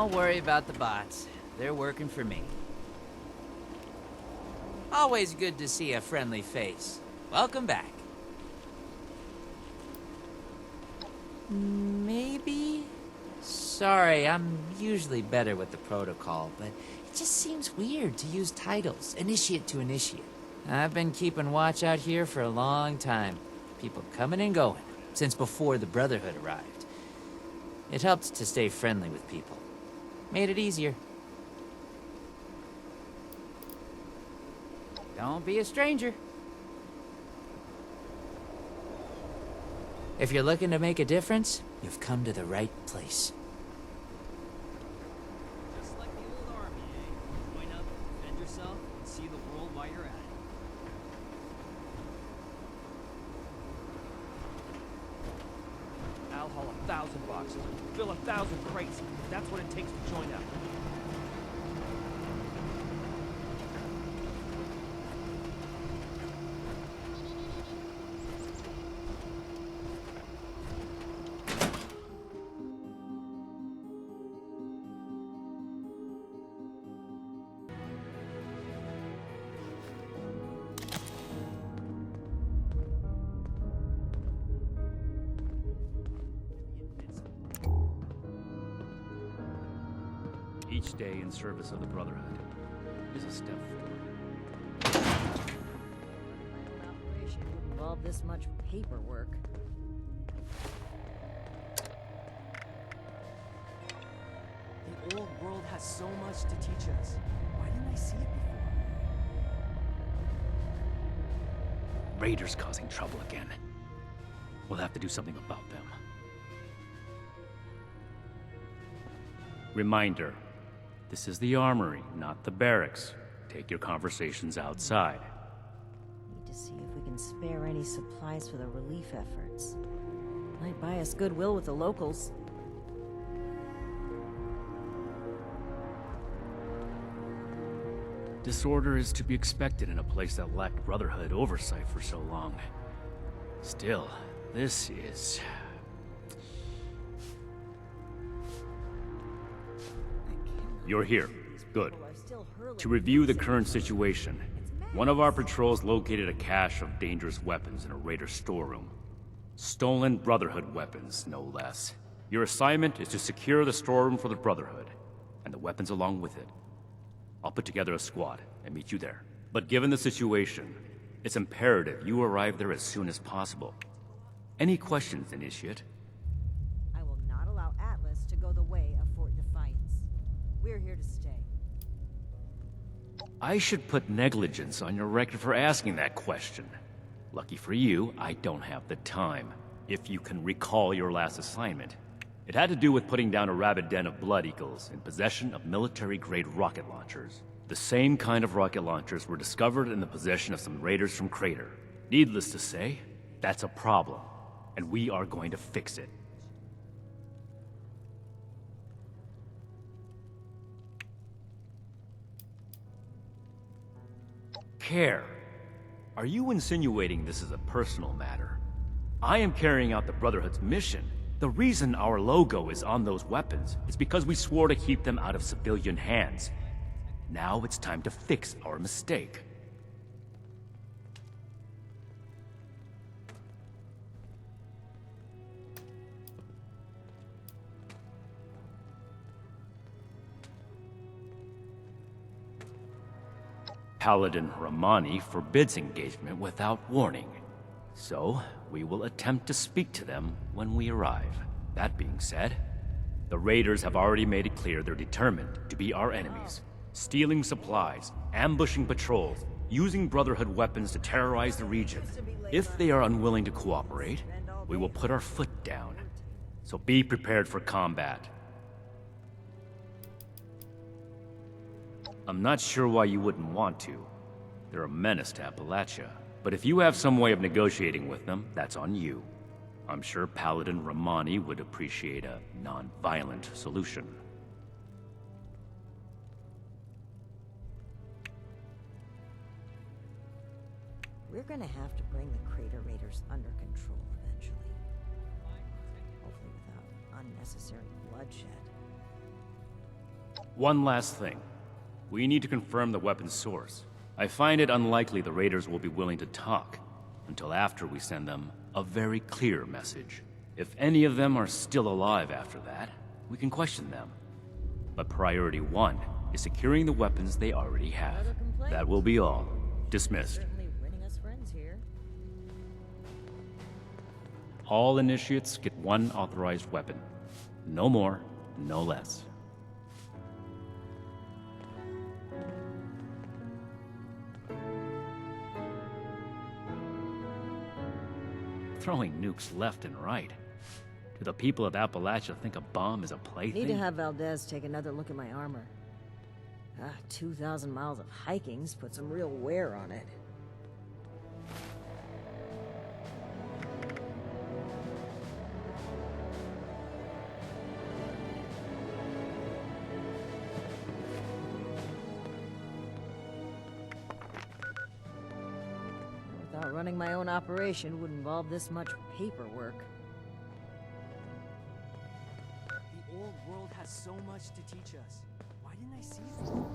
Don't worry about the bots. They're working for me. Always good to see a friendly face. Welcome back. Maybe? Sorry, I'm usually better with the protocol, but it just seems weird to use titles, initiate to initiate. I've been keeping watch out here for a long time. People coming and going, since before the Brotherhood arrived. It helped to stay friendly with people. Made it easier. Don't be a stranger. If you're looking to make a difference, you've come to the right place. Just like the old army, eh? Join up, defend yourself, and see the world while you're at it. I'll haul 1,000 boxes, fill 1,000 crates. That's what it takes to join up. Each day in service of the Brotherhood is a step forward. Operation would involve this much paperwork. The old world has so much to teach us. Why didn't I see it before? Raiders causing trouble again. We'll have to do something about them. Reminder, this is the armory, not the barracks. Take your conversations outside. Need to see if we can spare any supplies for the relief efforts. Might buy us goodwill with the locals. Disorder is to be expected in a place that lacked Brotherhood oversight for so long. Still, this is... You're here. Good. To review the current situation, one of our patrols located a cache of dangerous weapons in a raider storeroom. Stolen Brotherhood weapons, no less. Your assignment is to secure the storeroom for the Brotherhood, and the weapons along with it. I'll put together a squad and meet you there. But given the situation, it's imperative you arrive there as soon as possible. Any questions, Initiate? I will not allow Atlas to go the way of Fort Defiance. We're here to stay. I should put negligence on your record for asking that question. Lucky for you, I don't have the time. If you can recall your last assignment. It had to do with putting down a rabid den of Blood Eagles in possession of military-grade rocket launchers. The same kind of rocket launchers were discovered in the possession of some raiders from Crater. Needless to say, that's a problem, and we are going to fix it. Care. Are you insinuating this is a personal matter? I am carrying out the Brotherhood's mission. The reason our logo is on those weapons is because we swore to keep them out of civilian hands. Now it's time to fix our mistake. Paladin Rahmani forbids engagement without warning. So, we will attempt to speak to them when we arrive. That being said, the raiders have already made it clear they're determined to be our enemies. Stealing supplies, ambushing patrols, using Brotherhood weapons to terrorize the region. If they are unwilling to cooperate, we will put our foot down. So be prepared for combat. I'm not sure why you wouldn't want to. They're a menace to Appalachia. But if you have some way of negotiating with them, that's on you. I'm sure Paladin Rahmani would appreciate a non-violent solution. We're gonna have to bring the Crater Raiders under control eventually. Hopefully without unnecessary bloodshed. One last thing. We need to confirm the weapon's source. I find it unlikely the raiders will be willing to talk until after we send them a very clear message. If any of them are still alive after that, we can question them. But priority one is securing the weapons they already have. Another complaint? That will be all. Dismissed. Certainly winning us friends here. All initiates get one authorized weapon. No more, no less. Throwing nukes left and right. Do the people of Appalachia think a bomb is a plaything? Need to have Valdez take another look at my armor. 2,000 miles of hiking's put some real wear on it. I thought running my own operation would involve this much paperwork. The old world has so much to teach us. Why didn't I see it before?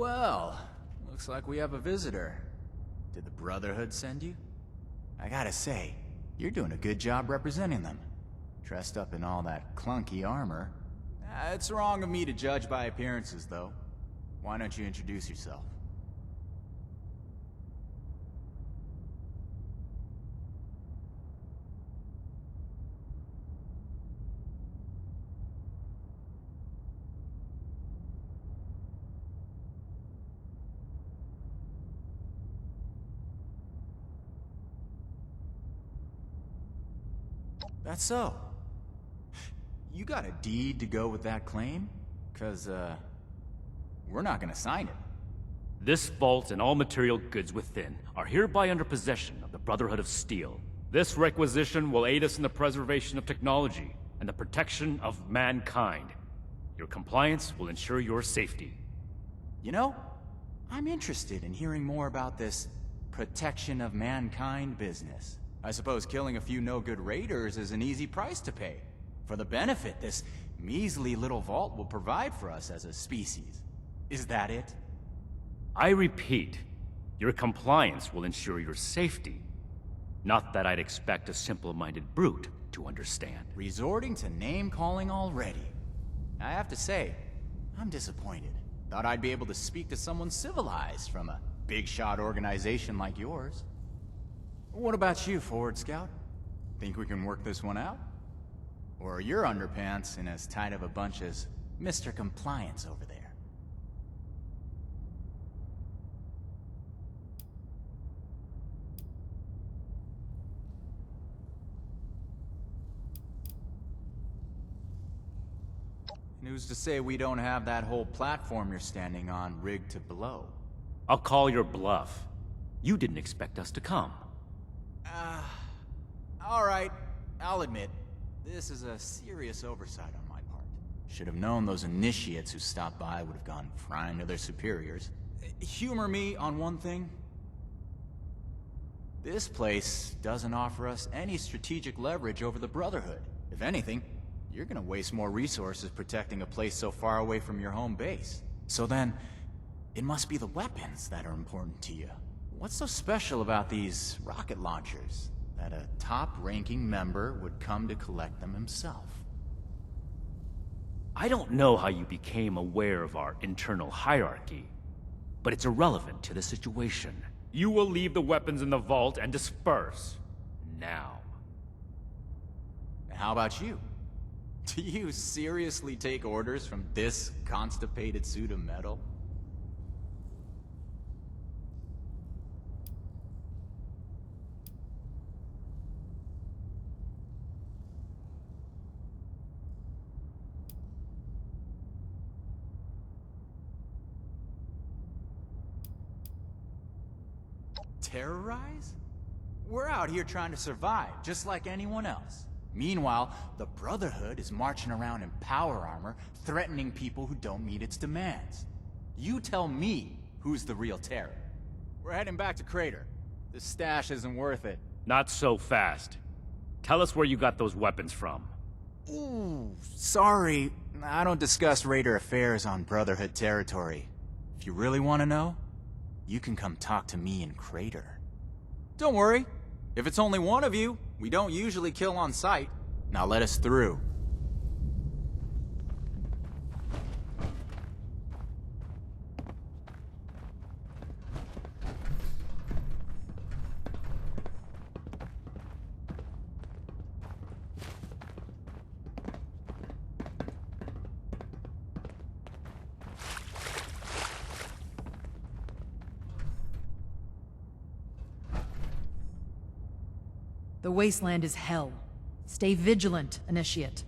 well. Looks like we have a visitor. Did the Brotherhood send you? I gotta say, you're doing a good job representing them. Dressed up in all that clunky armor. It's wrong of me to judge by appearances, though. Why don't you introduce yourself? That's so. You got a deed to go with that claim? 'Cause, we're not gonna sign it. This vault and all material goods within are hereby under possession of the Brotherhood of Steel. This requisition will aid us in the preservation of technology and the protection of mankind. Your compliance will ensure your safety. You know, I'm interested in hearing more about this protection of mankind business. I suppose killing a few no-good raiders is an easy price to pay for the benefit this measly little vault will provide for us as a species. Is that it? I repeat, your compliance will ensure your safety. Not that I'd expect a simple-minded brute to understand. Resorting to name-calling already. I have to say, I'm disappointed. Thought I'd be able to speak to someone civilized from a big-shot organization like yours. What about you, Forward Scout? Think we can work this one out? Or are your underpants in as tight of a bunch as Mr. Compliance over there? And who's to say we don't have that whole platform you're standing on rigged to blow? I'll call your bluff. You didn't expect us to come. Alright, I'll admit, this is a serious oversight on my part. Should have known those initiates who stopped by would have gone frying to their superiors. Humor me on one thing. This place doesn't offer us any strategic leverage over the Brotherhood. If anything, you're gonna waste more resources protecting a place so far away from your home base. So then, it must be the weapons that are important to you. What's so special about these rocket launchers that a top-ranking member would come to collect them himself? I don't know how you became aware of our internal hierarchy, but it's irrelevant to the situation. You will leave the weapons in the vault and disperse. Now. How about you? Do you seriously take orders from this constipated suit of metal? Terrorize? We're out here trying to survive, just like anyone else. Meanwhile, the Brotherhood is marching around in power armor, threatening people who don't meet its demands. You tell me who's the real terror. We're heading back to Crater. This stash isn't worth it. Not so fast. Tell us where you got those weapons from. Ooh, sorry. I don't discuss Raider affairs on Brotherhood territory. If you really want to know, you can come talk to me in Crater. Don't worry. If it's only one of you, we don't usually kill on sight. Now let us through. The wasteland is hell. Stay vigilant, Initiate.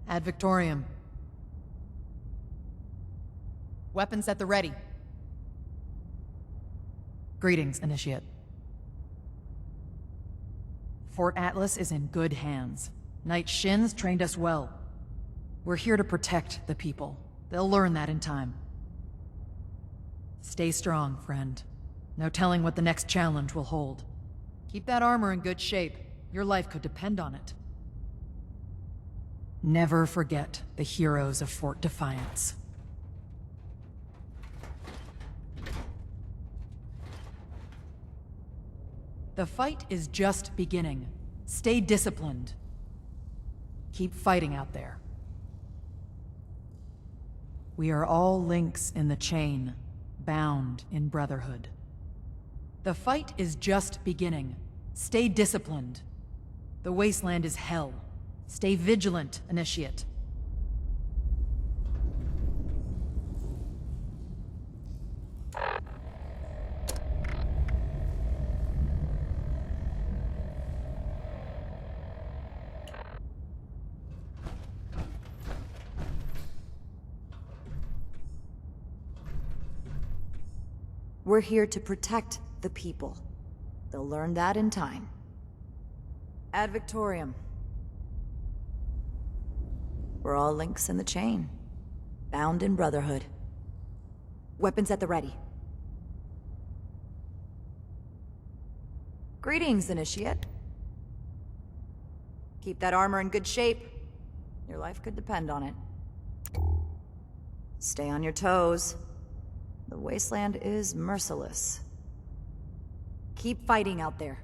Ad Victorium. Weapons at the ready. Greetings, Initiate. Fort Atlas is in good hands. Knight Shin's trained us well. We're here to protect the people. They'll learn that in time. Stay strong, friend. No telling what the next challenge will hold. Keep that armor in good shape. Your life could depend on it. Never forget the heroes of Fort Defiance. The fight is just beginning. Stay disciplined. Keep fighting out there. We are all links in the chain, bound in Brotherhood. The fight is just beginning. Stay disciplined. The wasteland is hell. Stay vigilant, Initiate. We're here to protect the people. They'll learn that in time. Ad Victoriam. We're all links in the chain, bound in Brotherhood. Weapons at the ready. Greetings, Initiate. Keep that armor in good shape. Your life could depend on it. Stay on your toes. The wasteland is merciless. Keep fighting out there.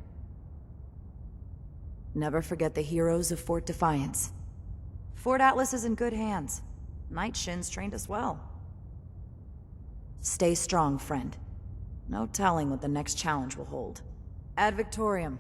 Never forget the heroes of Fort Defiance. Fort Atlas is in good hands. Knight Shin's trained us well. Stay strong, friend. No telling what the next challenge will hold. Ad Victoriam.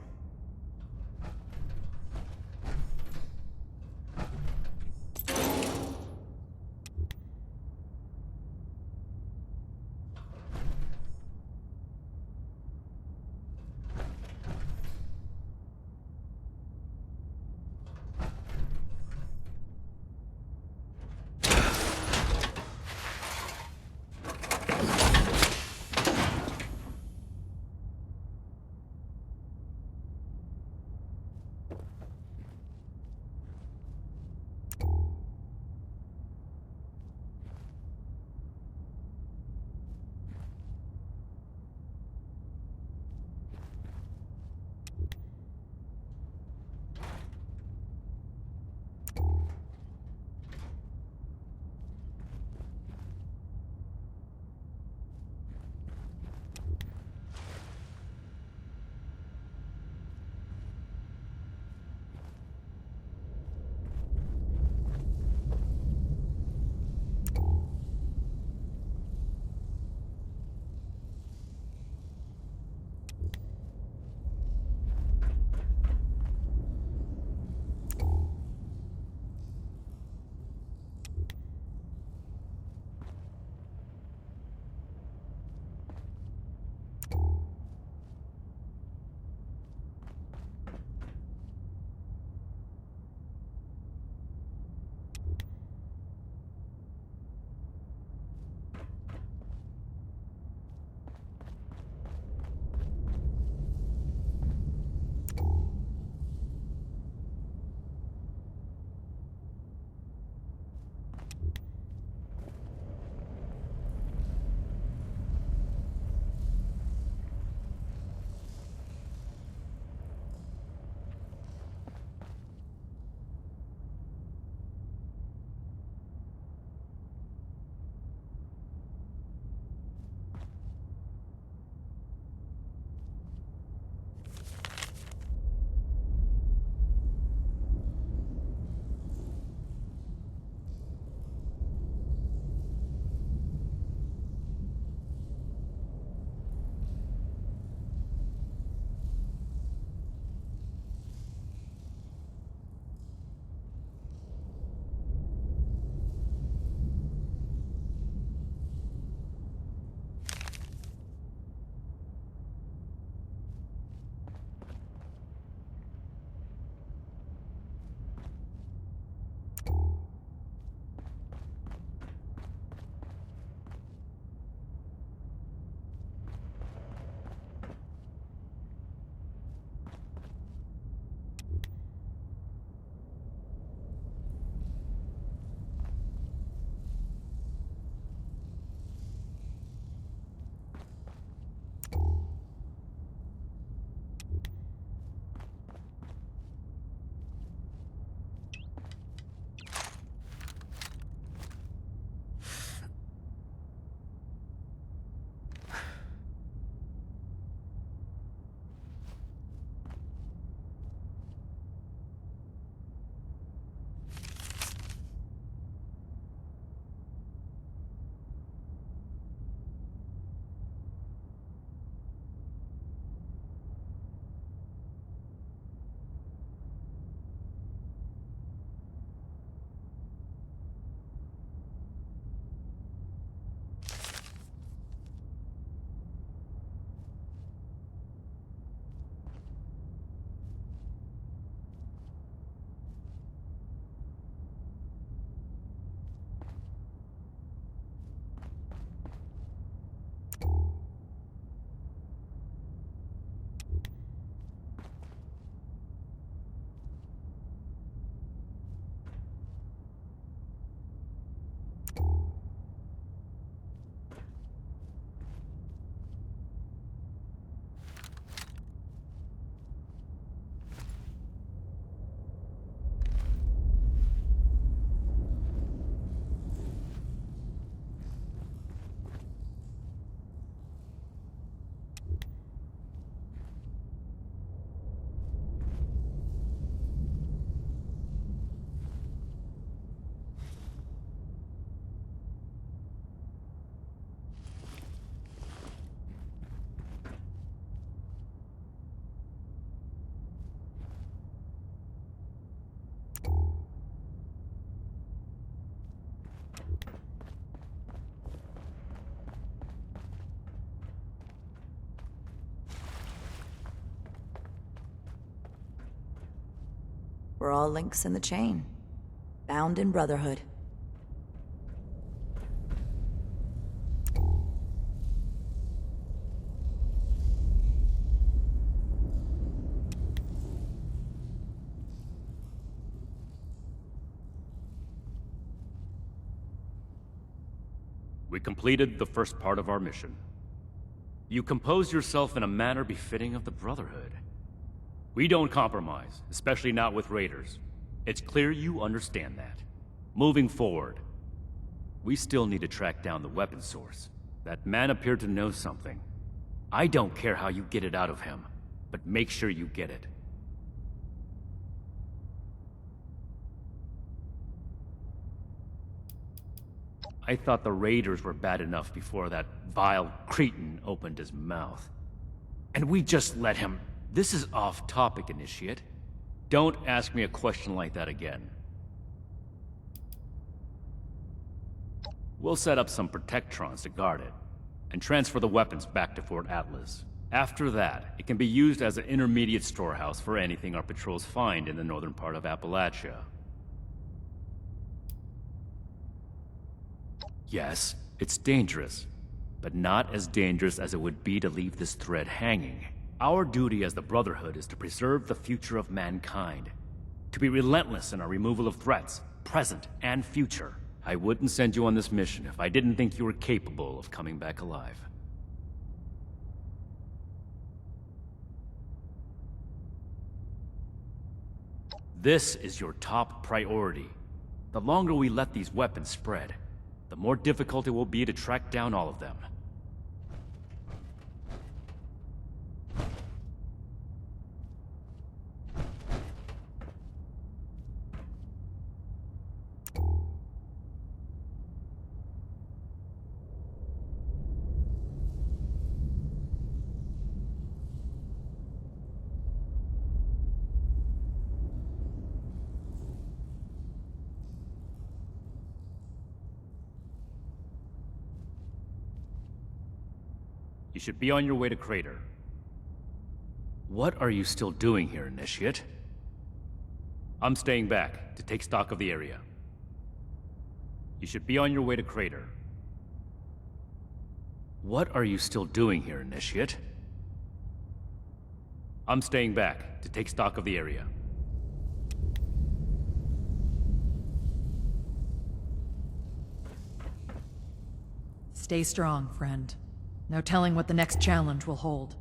We're all links in the chain, bound in Brotherhood. We completed the first part of our mission. You composed yourself in a manner befitting of the Brotherhood. We don't compromise, especially not with raiders. It's clear you understand that. Moving forward, we still need to track down the weapon source. That man appeared to know something. I don't care how you get it out of him, but make sure you get it. I thought the raiders were bad enough before that vile cretin opened his mouth. And we just let him... This is off topic, Initiate. Don't ask me a question like that again. We'll set up some protectrons to guard it, and transfer the weapons back to Fort Atlas. After that, it can be used as an intermediate storehouse for anything our patrols find in the northern part of Appalachia. Yes, it's dangerous, but not as dangerous as it would be to leave this thread hanging. Our duty as the Brotherhood is to preserve the future of mankind, to be relentless in our removal of threats, present and future. I wouldn't send you on this mission if I didn't think you were capable of coming back alive. This is your top priority. The longer we let these weapons spread, the more difficult it will be to track down all of them. You should be on your way to Crater. What are you still doing here, Initiate? I'm staying back to take stock of the area. You should be on your way to Crater. What are you still doing here, Initiate? I'm staying back to take stock of the area. Stay strong, friend. No telling what the next challenge will hold.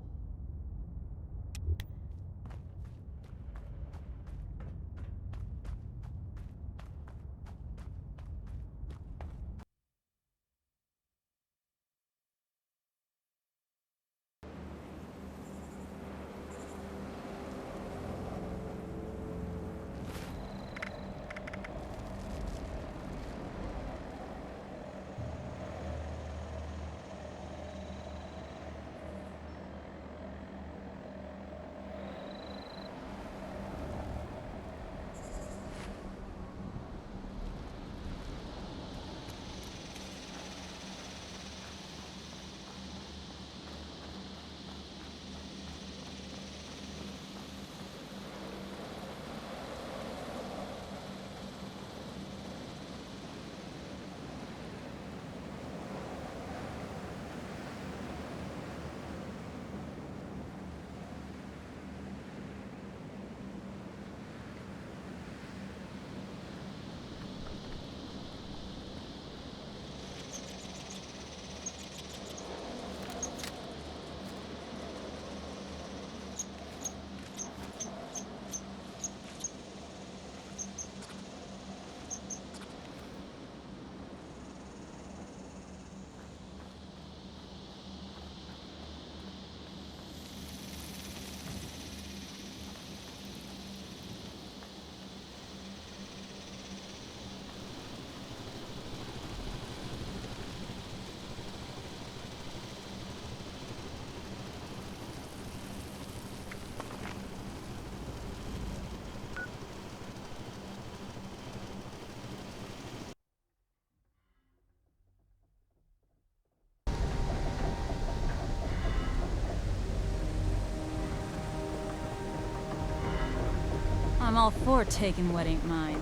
I'm all for taking what ain't mine.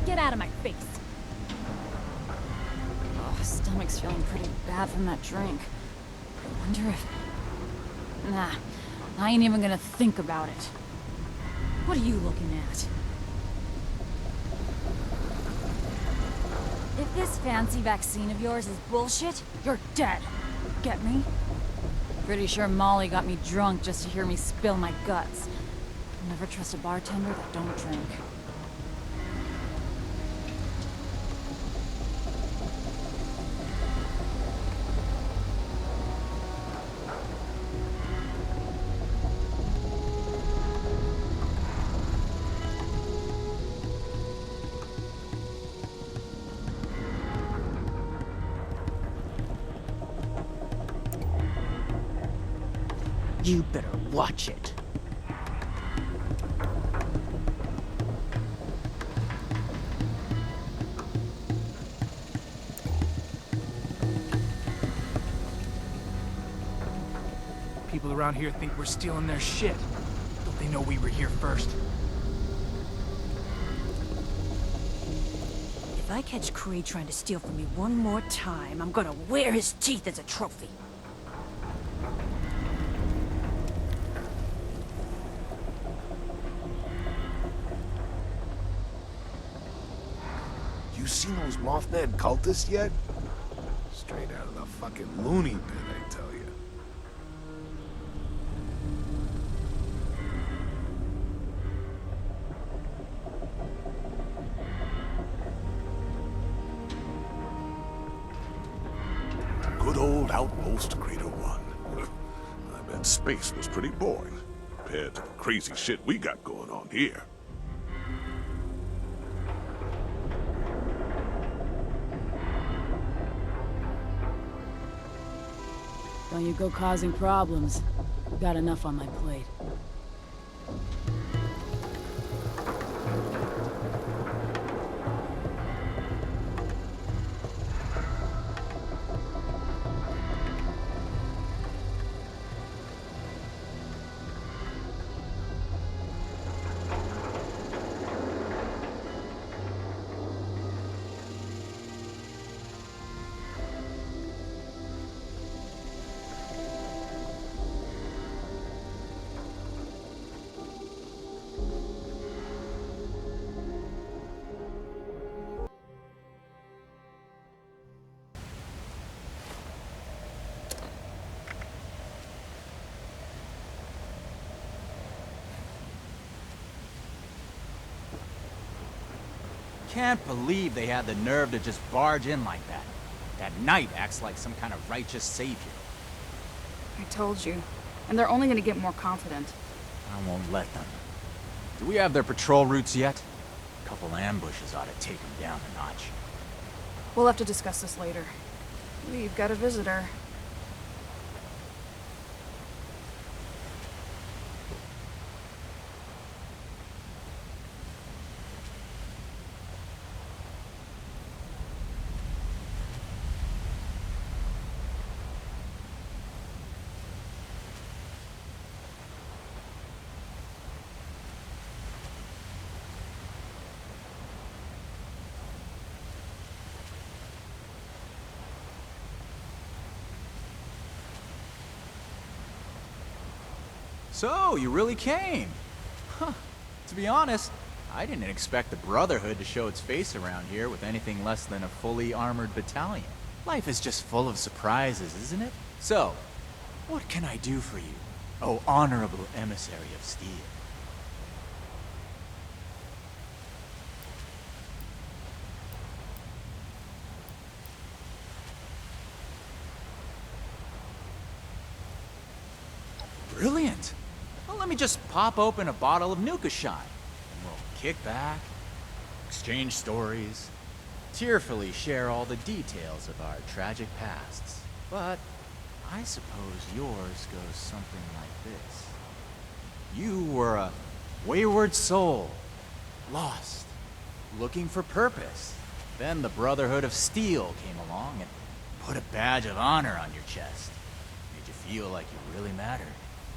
Get out of my face! Oh, stomach's feeling pretty bad from that drink. I wonder if... Nah, I ain't even gonna think about it. What are you looking at? If this fancy vaccine of yours is bullshit, you're dead. Get me? Pretty sure Molly got me drunk just to hear me spill my guts. Never trust a bartender that don't drink. You better watch it. People around here think we're stealing their shit. Don't they know we were here first? If I catch Creed trying to steal from me one more time, I'm gonna wear his teeth as a trophy. You seen those Mothman cultists yet? Straight out of the fucking loony bin, I tell you. Good old Outpost Crater 1. I bet space was pretty boring, compared to the crazy shit we got going on here. Don't you go causing problems. Got enough on my plate. Can't believe they had the nerve to just barge in like that. That knight acts like some kind of righteous savior. I told you. And they're only gonna get more confident. I won't let them. Do we have their patrol routes yet? A couple ambushes ought to take them down a notch. We'll have to discuss this later. We've got a visitor. So, you really came? Huh. To be honest, I didn't expect the Brotherhood to show its face around here with anything less than a fully armored battalion. Life is just full of surprises, isn't it? So, what can I do for you, oh honorable emissary of steel? Brilliant! Well, let me just pop open a bottle of Nukashine, and we'll kick back, exchange stories, tearfully share all the details of our tragic pasts. But I suppose yours goes something like this. You were a wayward soul, lost, looking for purpose. Then the Brotherhood of Steel came along and put a badge of honor on your chest. Made you feel like you really mattered.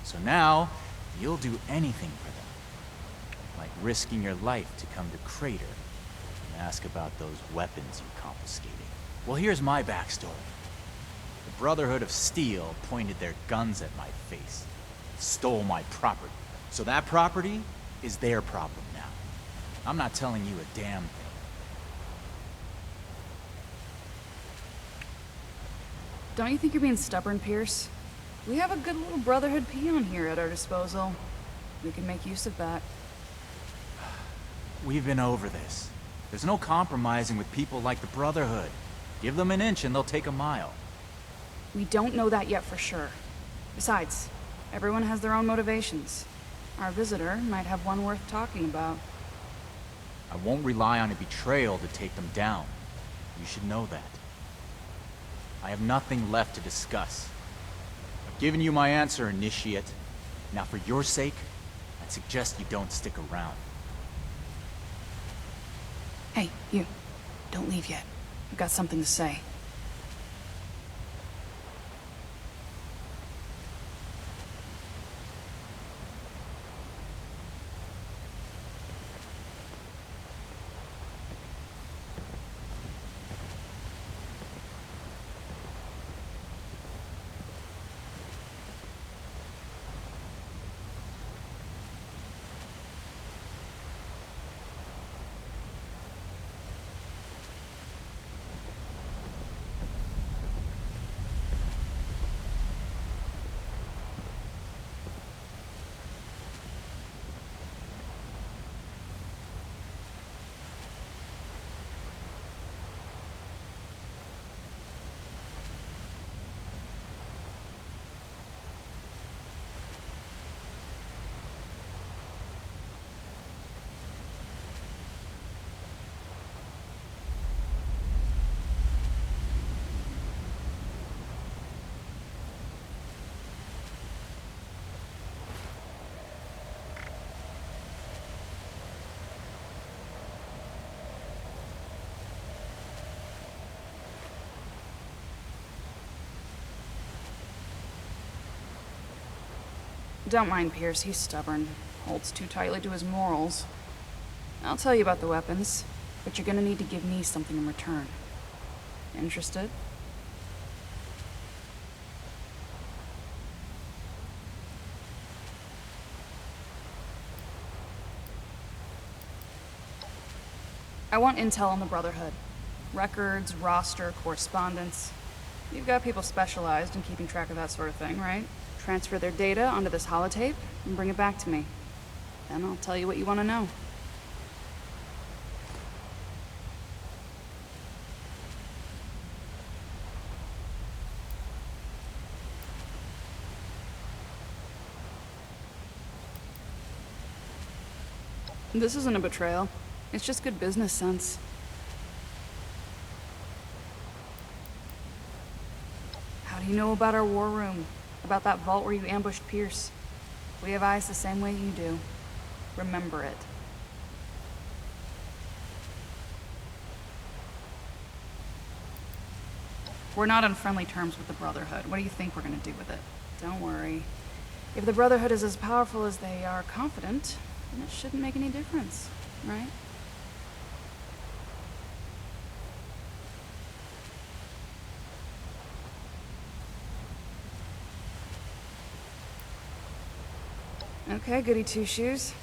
So now, you'll do anything for them. Like risking your life to come to Crater and ask about those weapons you confiscated. Well, here's my backstory. The Brotherhood of Steel pointed their guns at my face, stole my property. So that property is their problem now. I'm not telling you a damn thing. Don't you think you're being stubborn, Pierce? We have a good little Brotherhood peon here at our disposal. We can make use of that. We've been over this. There's no compromising with people like the Brotherhood. Give them an inch and they'll take a mile. We don't know that yet for sure. Besides, everyone has their own motivations. Our visitor might have one worth talking about. I won't rely on a betrayal to take them down. You should know that. I have nothing left to discuss. I've given you my answer, Initiate. Now for your sake, I'd suggest you don't stick around. Hey, you. Don't leave yet. I've got something to say. Don't mind Pierce, he's stubborn. Holds too tightly to his morals. I'll tell you about the weapons, but you're gonna need to give me something in return. Interested? I want intel on the Brotherhood. Records, roster, correspondence. You've got people specialized in keeping track of that sort of thing, right? Transfer their data onto this holotape and bring it back to me. Then I'll tell you what you want to know. This isn't a betrayal. It's just good business sense. How do you know about our war room? About that vault where you ambushed Pierce? We have eyes the same way you do. Remember it. We're not on friendly terms with the Brotherhood. What do you think we're gonna do with it? Don't worry. If the Brotherhood is as powerful as they are confident, then it shouldn't make any difference, right? Okay, goody two-shoes.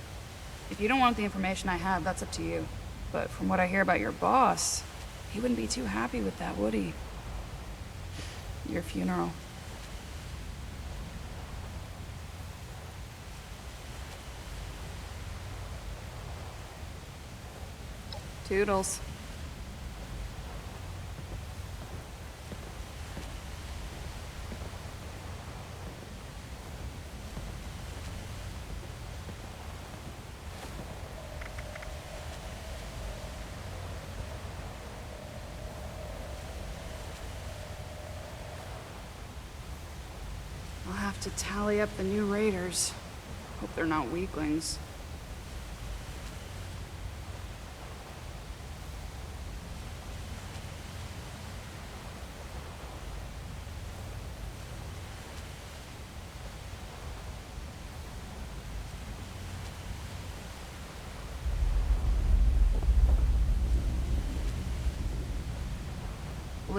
If you don't want the information I have, that's up to you. But from what I hear about your boss, he wouldn't be too happy with that, would he? Your funeral. Toodles. I'll have to tally up the new raiders. Hope they're not weaklings.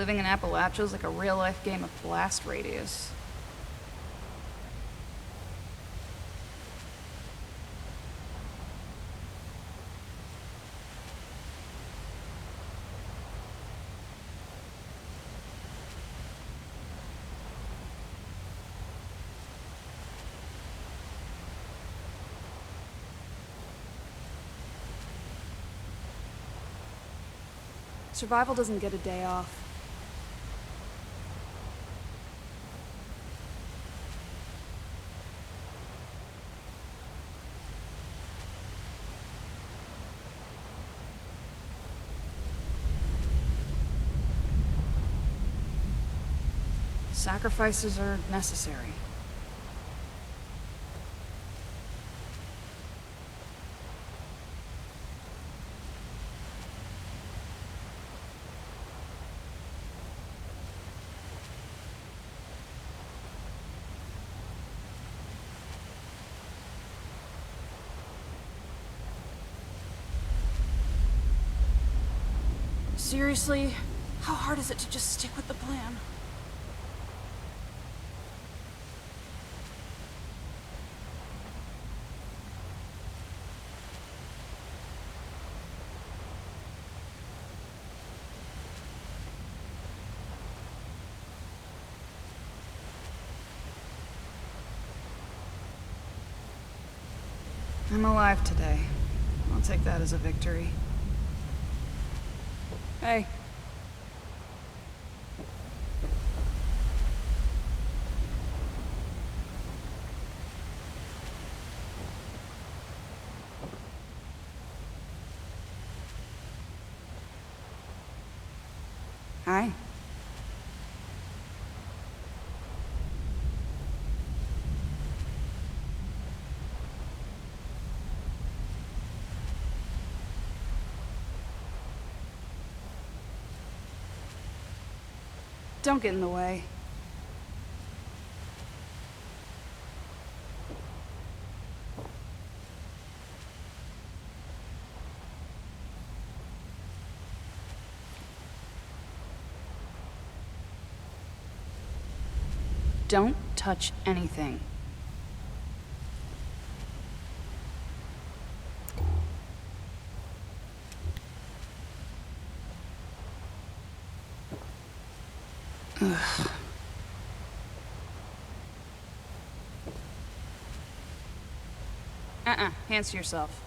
living in Appalachia is like a real-life game of Blast Radius. Survival doesn't get a day off. Sacrifices are necessary. Seriously, how hard is it to just stick with the plan? I'm alive today. I'll take that as a victory. Hey. Hi. Don't get in the way. Don't touch anything. Ugh. Hands to yourself.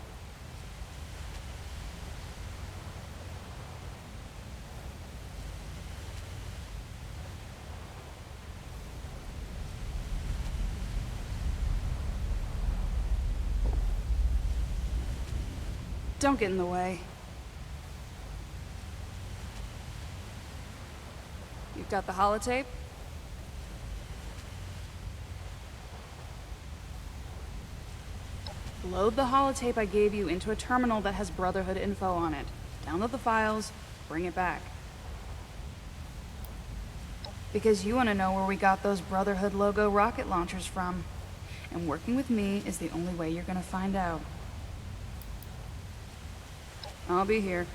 Don't get in the way. You've got the holotape? Load the holotape I gave you into a terminal that has Brotherhood info on it. Download the files, bring it back. Because you want to know where we got those Brotherhood logo rocket launchers from. And working with me is the only way you're gonna find out. I'll be here.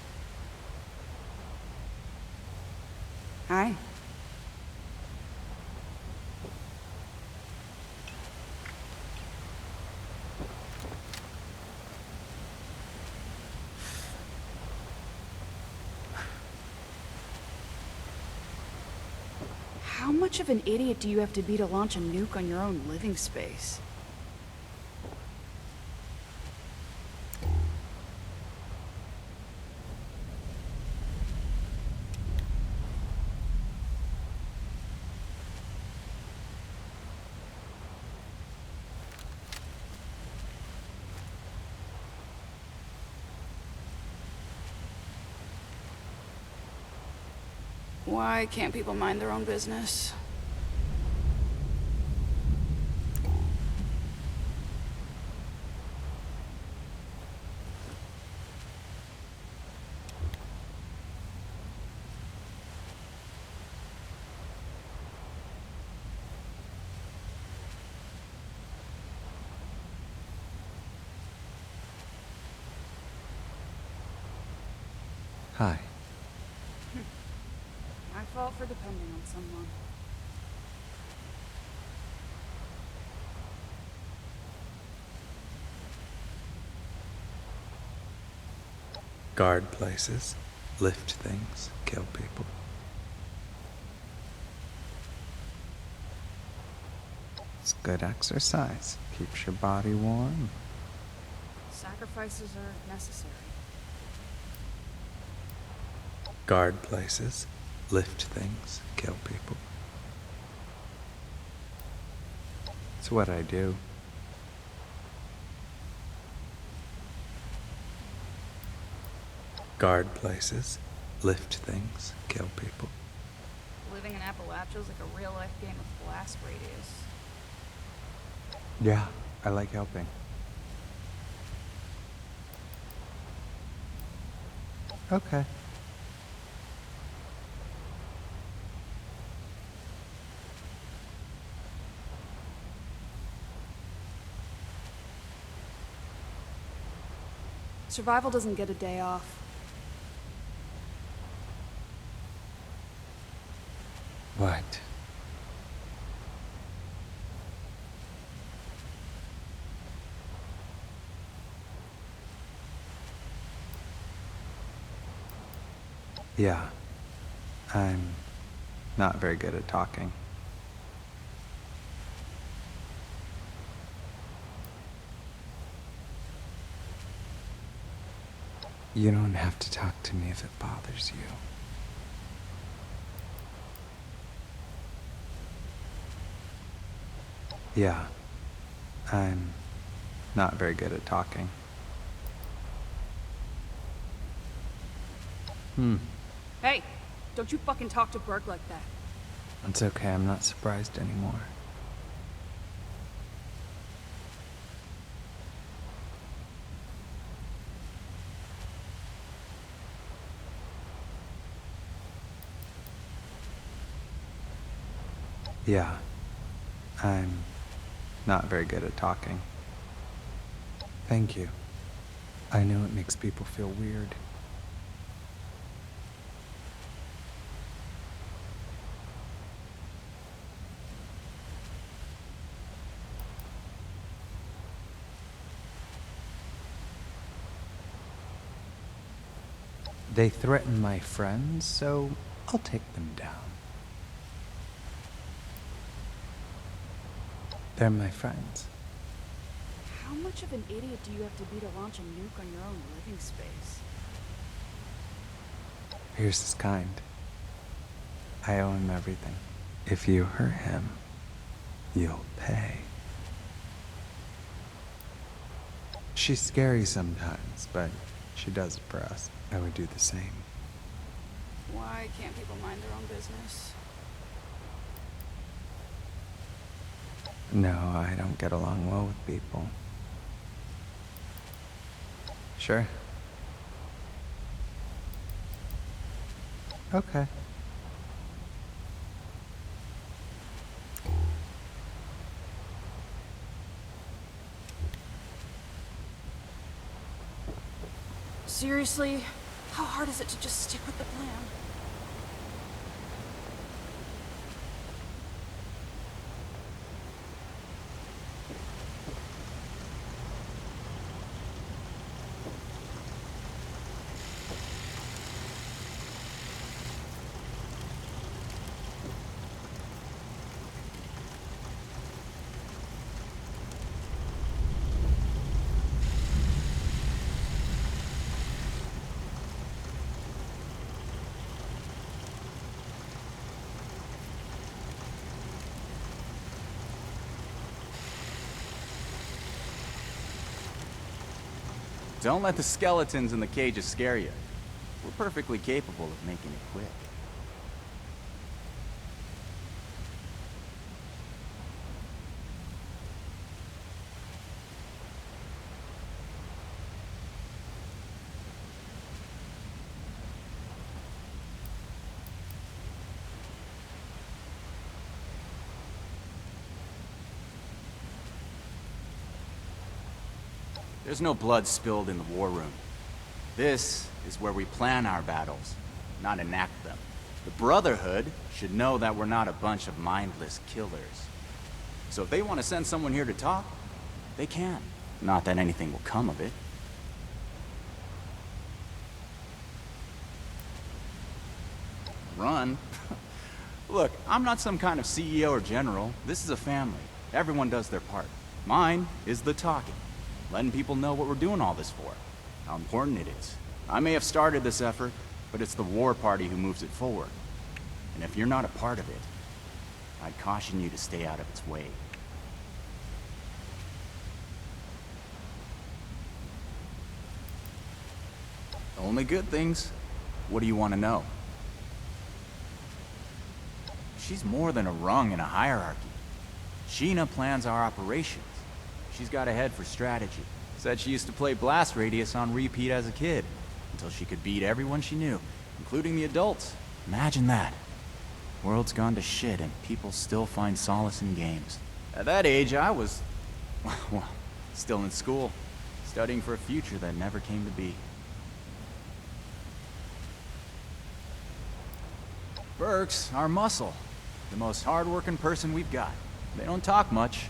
Hi. How much of an idiot do you have to be to launch a nuke on your own living space? Why can't people mind their own business? Hi. My fault for depending on someone. Guard places, lift things, kill people. It's good exercise. Keeps your body warm. Sacrifices are necessary. Guard places, lift things, kill people. It's what I do. Guard places, lift things, kill people. Living in Appalachia is like a real-life game of blast radius. Yeah, I like helping. Okay. Survival doesn't get a day off. What? Yeah, I'm not very good at talking. You don't have to talk to me if it bothers you. Yeah, I'm not very good at talking. Hey, don't you fucking talk to Burke like that. It's okay, I'm not surprised anymore. Yeah, I'm not very good at talking. Thank you. I know it makes people feel weird. They threaten my friends, so I'll take them down. They're my friends. How much of an idiot do you have to be to launch a nuke on your own living space? Pierce is kind. I owe him everything. If you hurt him, you'll pay. She's scary sometimes, but she does it for us. I would do the same. Why can't people mind their own business? No, I don't get along well with people. Sure. Okay. Seriously? How hard is it to just stick with the plan? Don't let the skeletons in the cages scare you. We're perfectly capable of making it quick. There's no blood spilled in the war room. This is where we plan our battles, not enact them. The Brotherhood should know that we're not a bunch of mindless killers. So if they want to send someone here to talk, they can. Not that anything will come of it. Run? Look, I'm not some kind of CEO or general. This is a family. Everyone does their part. Mine is the talking. Letting people know what we're doing all this for. How important it is. I may have started this effort, but it's the war party who moves it forward. And if you're not a part of it, I'd caution you to stay out of its way. Only good things. What do you want to know? She's more than a rung in a hierarchy. Sheena plans our operations. She's got a head for strategy. Said she used to play Blast Radius on repeat as a kid, until she could beat everyone she knew, including the adults. Imagine that. World's gone to shit and people still find solace in games. At that age, I was, well, still in school, studying for a future that never came to be. Burke's our muscle. The most hard-working person we've got. They don't talk much.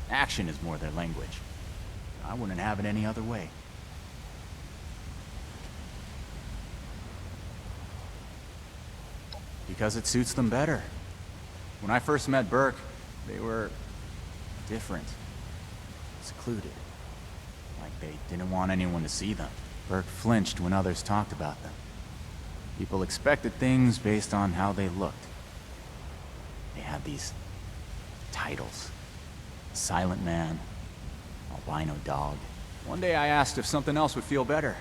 Action is more their language. I wouldn't have it any other way. Because it suits them better. When I first met Burke, they were different. Secluded. Like they didn't want anyone to see them. Burke flinched when others talked about them. People expected things based on how they looked. They had these titles. Silent Man, albino dog. One day I asked if something else would feel better.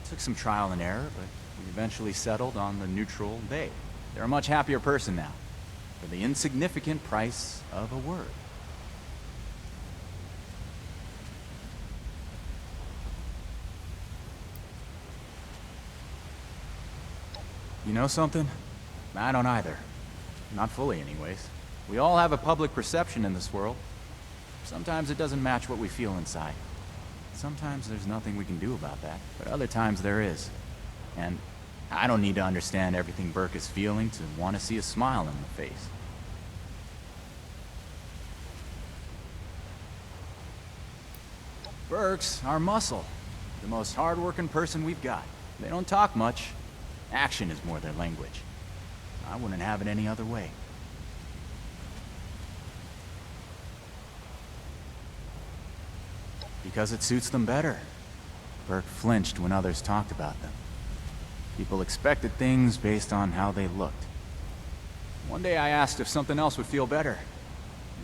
It took some trial and error, but we eventually settled on the neutral they. They're a much happier person now, for the insignificant price of a word. You know something? I don't either. Not fully, anyways. We all have a public perception in this world. Sometimes it doesn't match what we feel inside. Sometimes there's nothing we can do about that, but other times there is. And I don't need to understand everything Burke is feeling to want to see a smile on the face. Burke's our muscle. The most hard-working person we've got. They don't talk much. Action is more their language. I wouldn't have it any other way. Because it suits them better. Burke flinched when others talked about them. People expected things based on how they looked. One day I asked if something else would feel better.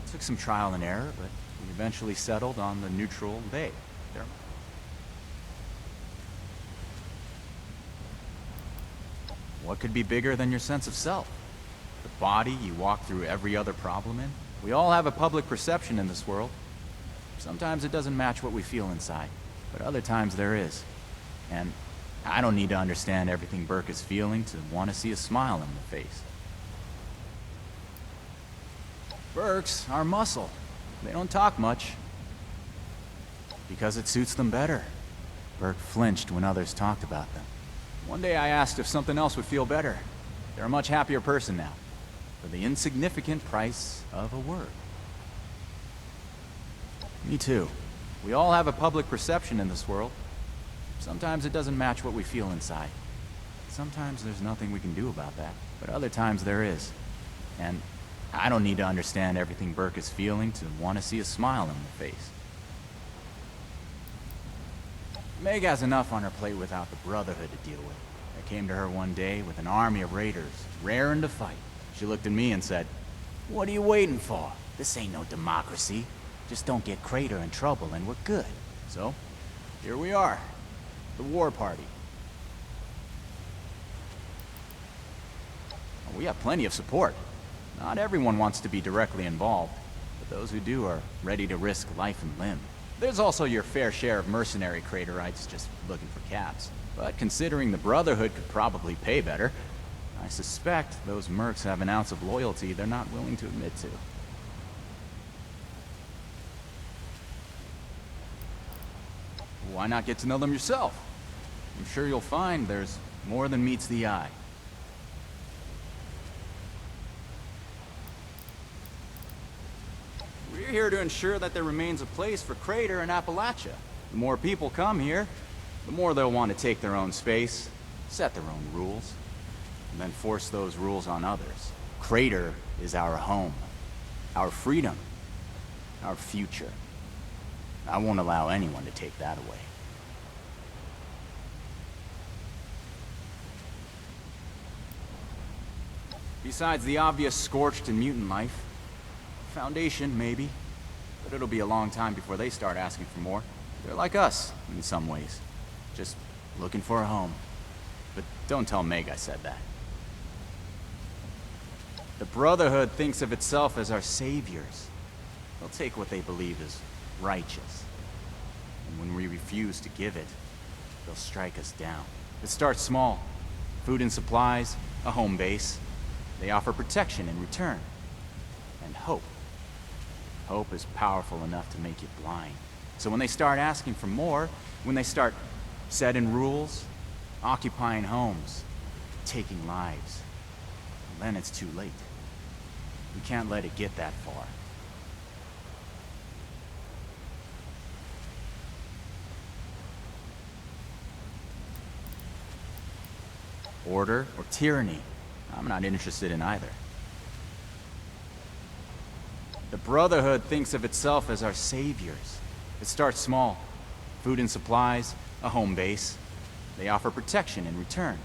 It took some trial and error, but we eventually settled on the neutral they. They're... What could be bigger than your sense of self? The body you walk through every other problem in? We all have a public perception in this world. Sometimes it doesn't match what we feel inside, but other times there is. And I don't need to understand everything Burke is feeling to want to see a smile on the face. Burke's our muscle. They don't talk much. Because it suits them better. Burke flinched when others talked about them. One day I asked if something else would feel better. They're a much happier person now, for the insignificant price of a word. Me too. We all have a public perception in this world. Sometimes it doesn't match what we feel inside. Sometimes there's nothing we can do about that, but other times there is. And I don't need to understand everything Burke is feeling to want to see a smile on the face. Meg has enough on her plate without the Brotherhood to deal with. I came to her one day with an army of raiders, raring to fight. She looked at me and said, "What are you waiting for? This ain't no democracy. Just don't get Crater in trouble and we're good." So, here we are. The war party. We have plenty of support. Not everyone wants to be directly involved, but those who do are ready to risk life and limb. There's also your fair share of mercenary Craterites just looking for caps. But considering the Brotherhood could probably pay better, I suspect those mercs have an ounce of loyalty they're not willing to admit to. Why not get to know them yourself? I'm sure you'll find there's more than meets the eye. here to ensure that there remains a place for Crater and Appalachia. The more people come here, the more they'll want to take their own space, set their own rules, and then force those rules on others. Crater is our home, our freedom, our future. I won't allow anyone to take that away. Besides the obvious scorched and mutant life, Foundation, maybe, but it'll be a long time before they start asking for more. They're like us, in some ways. Just looking for a home. But don't tell Meg I said that. The Brotherhood thinks of itself as our saviors. They'll take what they believe is righteous. And when we refuse to give it, they'll strike us down. It starts small. Food and supplies, a home base. They offer protection in return. And hope. Hope is powerful enough to make you blind. So when they start asking for more, when they start setting rules, occupying homes, taking lives, then it's too late. We can't let it get that far. Order or tyranny, I'm not interested in either. The Brotherhood thinks of itself as our saviors. It starts small. Food and supplies, a home base. They offer protection in return.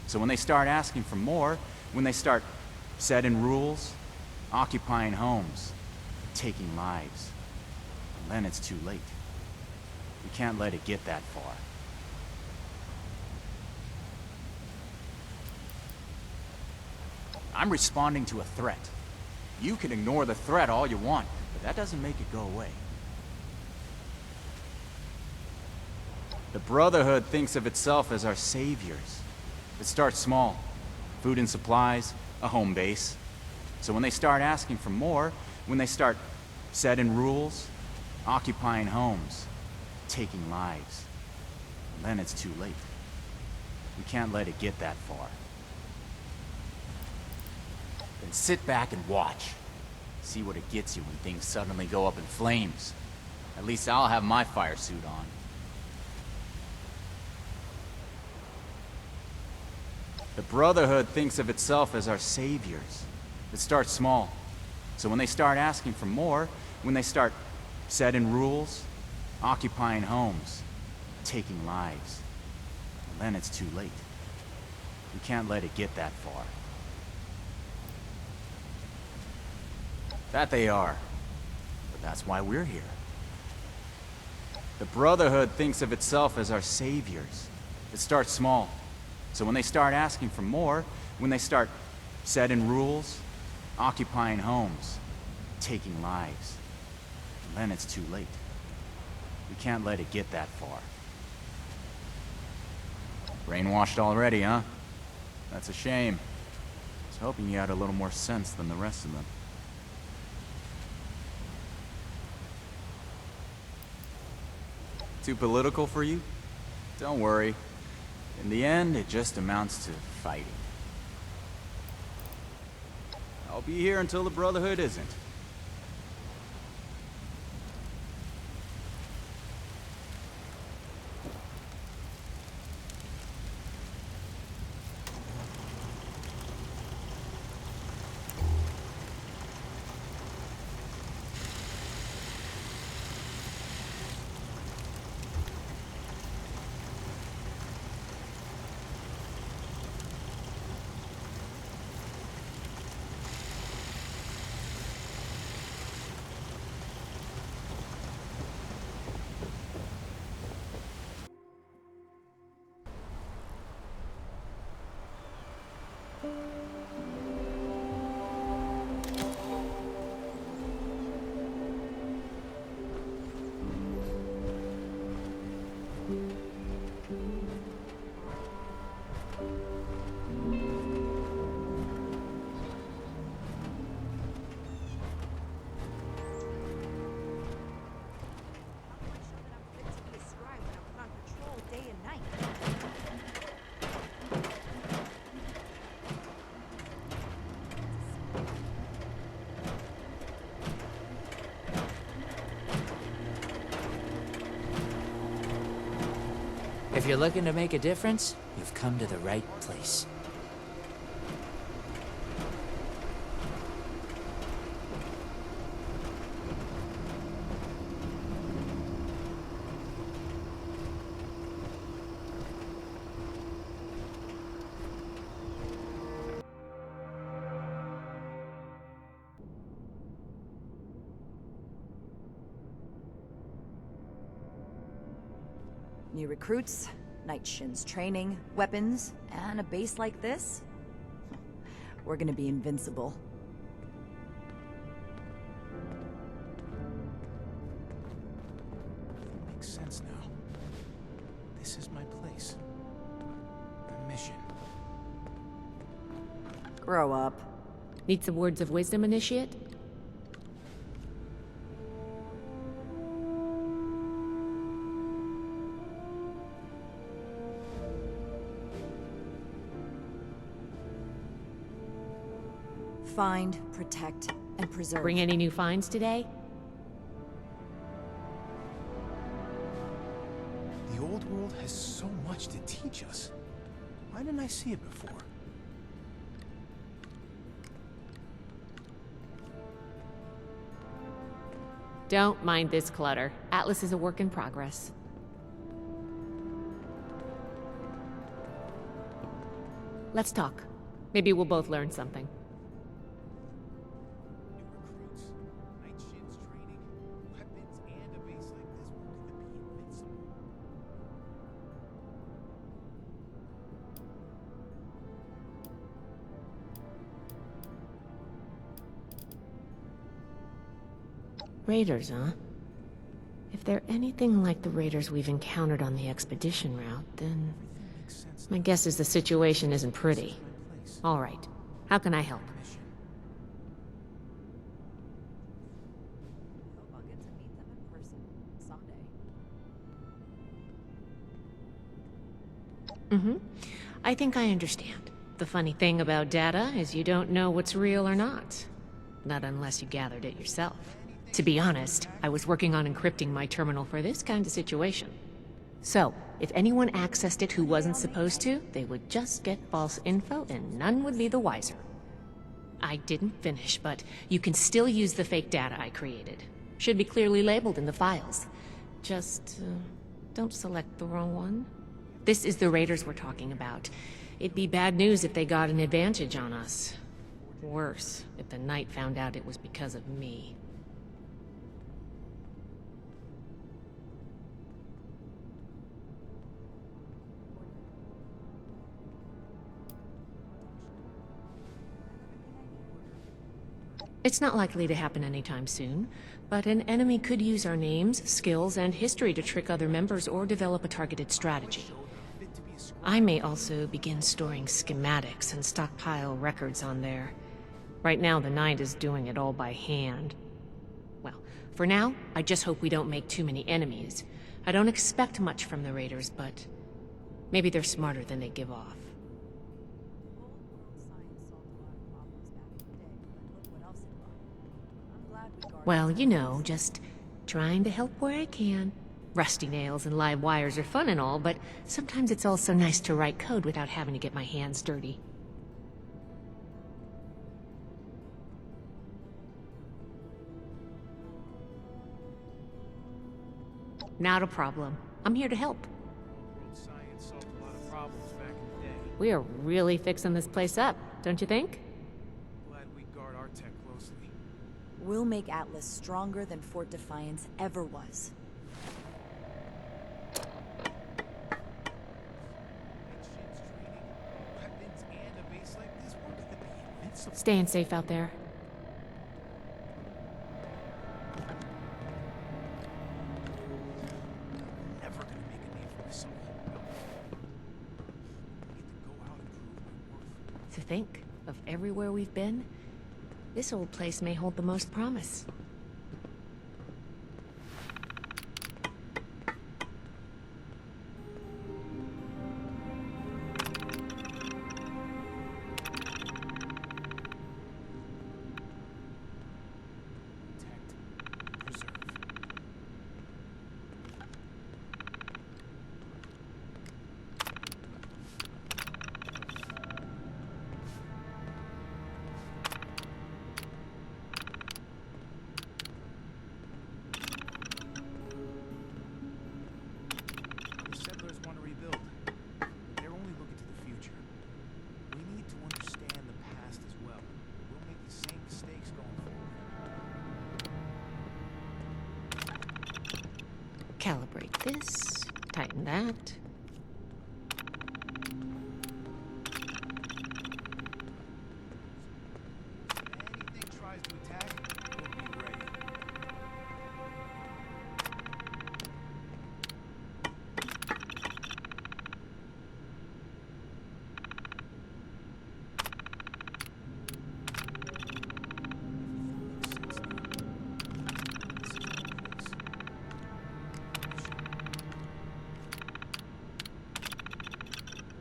So when they start asking for more, when they start setting rules, occupying homes, taking lives, then it's too late. We can't let it get that far. I'm responding to a threat. You can ignore the threat all you want, but that doesn't make it go away. The Brotherhood thinks of itself as our saviors. It starts small. Food and supplies, a home base. So when they start asking for more, when they start setting rules, occupying homes, taking lives, then it's too late. We can't let it get that far. Then sit back and watch. See what it gets you when things suddenly go up in flames. At least I'll have my fire suit on. The Brotherhood thinks of itself as our saviors. It starts small. So when they start asking for more, when they start setting rules, occupying homes, taking lives, then it's too late. We can't let it get that far. That they are. But that's why we're here. The Brotherhood thinks of itself as our saviors. It starts small. So when they start asking for more, when they start setting rules, occupying homes, taking lives, then it's too late. We can't let it get that far. Brainwashed already, huh? That's a shame. I was hoping you had a little more sense than the rest of them. Too political for you? Don't worry. In the end, it just amounts to fighting. I'll be here until the Brotherhood isn't. If you're looking to make a difference, you've come to the right place. New recruits, Night Shin's training, weapons, and a base like this? We're gonna be invincible. Everything makes sense now. This is my place. My mission. Grow up. Need some words of wisdom, Initiate? Find, protect, and preserve. Bring any new finds today? The old world has so much to teach us. Why didn't I see it before? Don't mind this clutter. Atlas is a work in progress. Let's talk. Maybe we'll both learn something. Raiders, huh? If they're anything like the raiders we've encountered on the expedition route, then my guess is the situation isn't pretty. All right. How can I help? Hope I'll get to meet them in person someday. I think I understand. The funny thing about data is you don't know what's real or not. Not unless you gathered it yourself. To be honest, I was working on encrypting my terminal for this kind of situation. So, if anyone accessed it who wasn't supposed to, they would just get false info and none would be the wiser. I didn't finish, but you can still use the fake data I created. Should be clearly labeled in the files. Just, don't select the wrong one. This is the raiders we're talking about. It'd be bad news if they got an advantage on us. Worse, if the Knight found out it was because of me. It's not likely to happen anytime soon, but an enemy could use our names, skills, and history to trick other members or develop a targeted strategy. I may also begin storing schematics and stockpile records on there. Right now, the Knight is doing it all by hand. Well, for now, I just hope we don't make too many enemies. I don't expect much from the raiders, but maybe they're smarter than they give off. Well, you know, just trying to help where I can. Rusty nails and live wires are fun and all, but sometimes it's also nice to write code without having to get my hands dirty. Not a problem. I'm here to help. Science solved a lot of problems back in the day. We are really fixing this place up, don't you think? Glad we guard our tech closely. We'll make Atlas stronger than Fort Defiance ever was. Staying safe out there. Never gonna make a name for myself. I get to go out and prove my worth. To think of everywhere we've been, this old place may hold the most promise. That. Anything tries to attack, we'll be ready.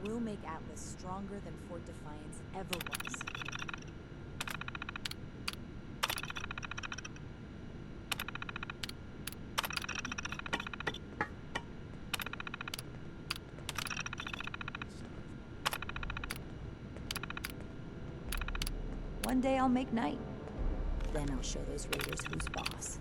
We'll make Atlas stronger than Fort Defiance ever was. One day I'll make night. Then I'll show those raiders who's boss.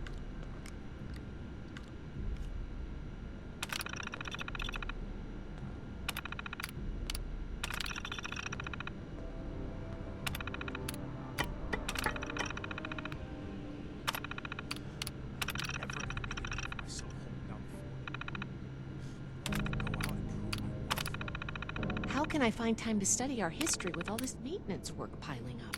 How can I find time to study our history with all this maintenance work piling up?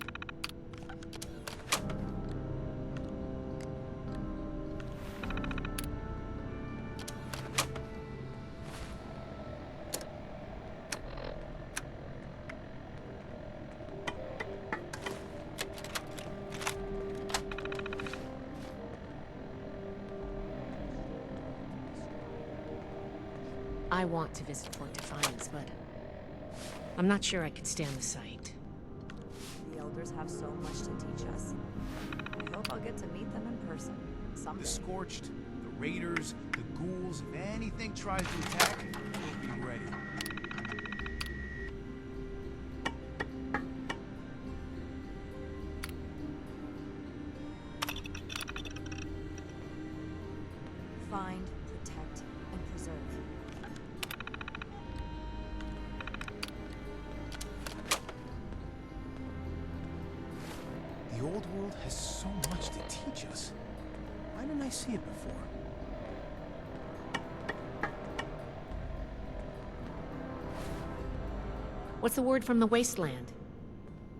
I want to visit Fort Defiance, but I'm not sure I could stand the sight. The elders have so much to teach us. I hope I'll get to meet them in person someday. The Scorched, the Raiders, the Ghouls, if anything tries to attack, we'll be ready. Find, protect, and preserve. The old world has so much to teach us. Why didn't I see it before? What's the word from the wasteland?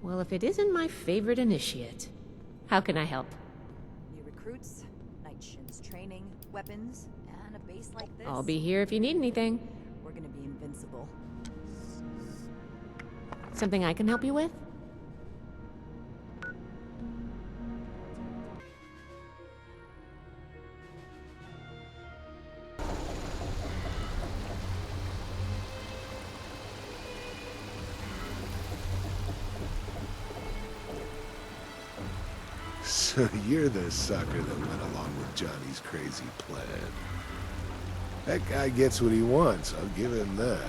Well, if it isn't my favorite initiate. How can I help? New recruits, Night Shin's training, weapons, and a base like this. I'll be here if you need anything. We're gonna be invincible. Something I can help you with? So you're the sucker that went along with Johnny's crazy plan. That guy gets what he wants, I'll give him that.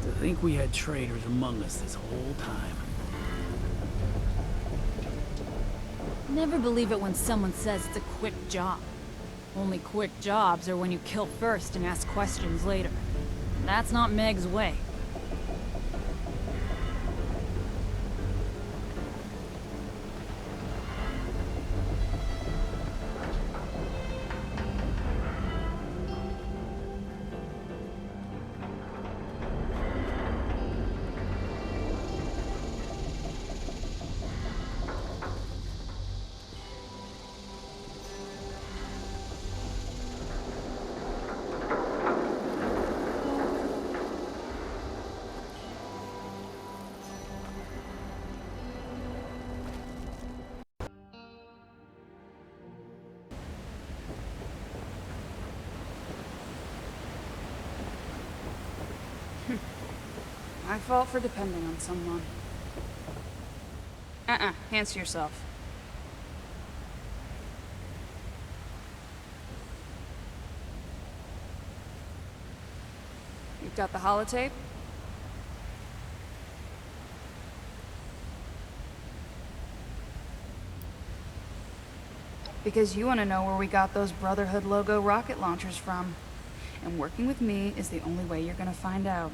To think we had traitors among us this whole time. Never believe it when someone says it's a quick job. Only quick jobs are when you kill first and ask questions later. That's not Meg's way. My fault for depending on someone. Hands to yourself. You've got the holotape? Because you want to know where we got those Brotherhood logo rocket launchers from. And working with me is the only way you're gonna find out.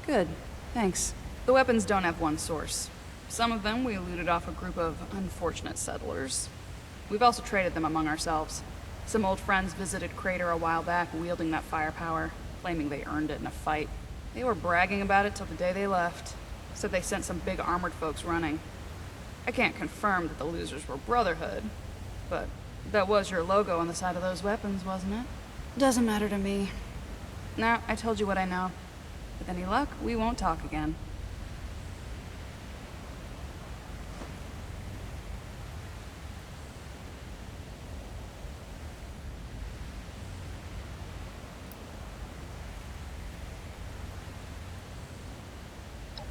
Good, thanks. The weapons don't have one source. Some of them we looted off a group of unfortunate settlers. We've also traded them among ourselves. Some old friends visited Crater a while back wielding that firepower, claiming they earned it in a fight. They were bragging about it till the day they left. Said they sent some big armored folks running. I can't confirm that the losers were Brotherhood, but that was your logo on the side of those weapons, wasn't it? Doesn't matter to me. Now, I told you what I know. With any luck, we won't talk again.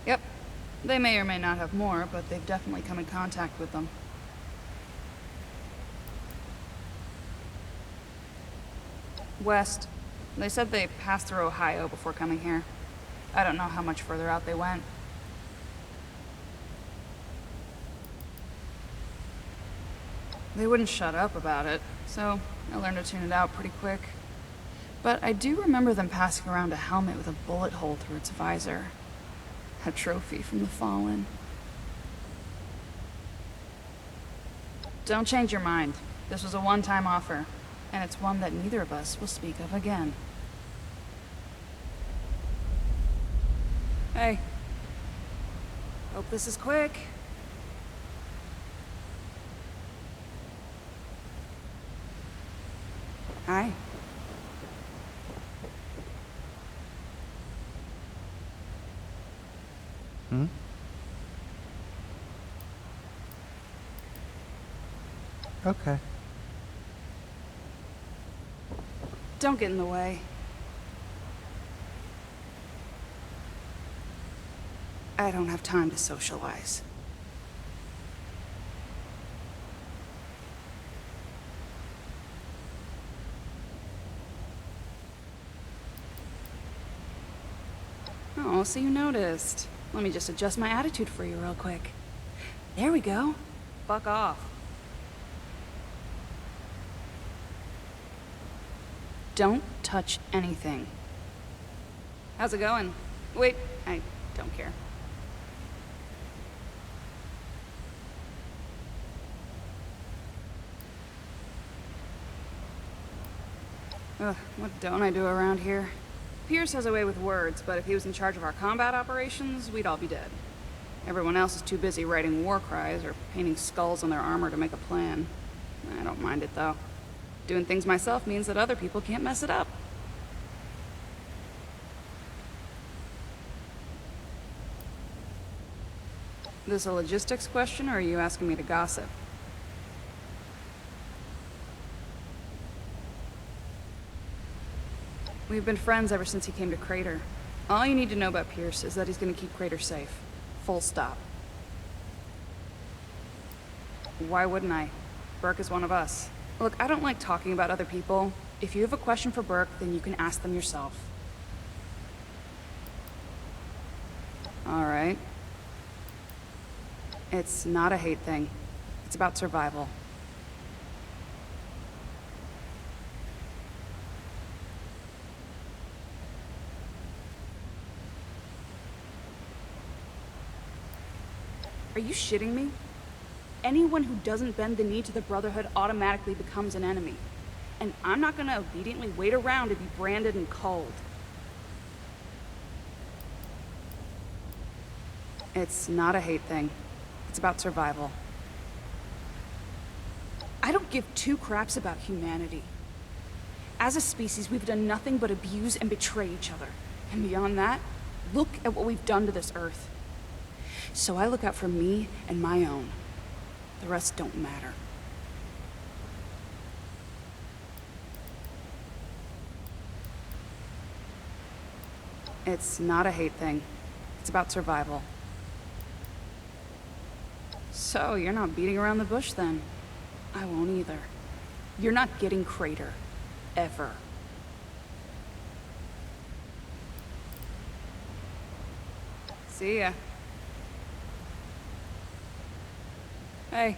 Yep. They may or may not have more, but they've definitely come in contact with them. West. They said they passed through Ohio before coming here. I don't know how much further out they went. They wouldn't shut up about it, so I learned to tune it out pretty quick. But I do remember them passing around a helmet with a bullet hole through its visor. A trophy from the Fallen. Don't change your mind. This was a one-time offer, and it's one that neither of us will speak of again. Hey. Hope this is quick. Hi. Hmm? Okay. Don't get in the way. I don't have time to socialize. Oh, so you noticed. Let me just adjust my attitude for you real quick. There we go. Fuck off. Don't touch anything. How's it going? Wait, I don't care. Ugh, what don't I do around here? Pierce has a way with words, but if he was in charge of our combat operations, we'd all be dead. Everyone else is too busy writing war cries or painting skulls on their armor to make a plan. I don't mind it, though. Doing things myself means that other people can't mess it up. This a logistics question, or are you asking me to gossip? We've been friends ever since he came to Crater. All you need to know about Pierce is that he's gonna keep Crater safe. Full stop. Why wouldn't I? Burke is one of us. Look, I don't like talking about other people. If you have a question for Burke, then you can ask them yourself. All right. It's not a hate thing. It's about survival. Are you shitting me? Anyone who doesn't bend the knee to the Brotherhood automatically becomes an enemy. And I'm not gonna obediently wait around to be branded and culled. It's not a hate thing. It's about survival. I don't give two craps about humanity. As a species, we've done nothing but abuse and betray each other. And beyond that, look at what we've done to this Earth. So I look out for me and my own. The rest don't matter. It's not a hate thing. It's about survival. So, you're not beating around the bush then? I won't either. You're not getting Crater. Ever. See ya. Hey,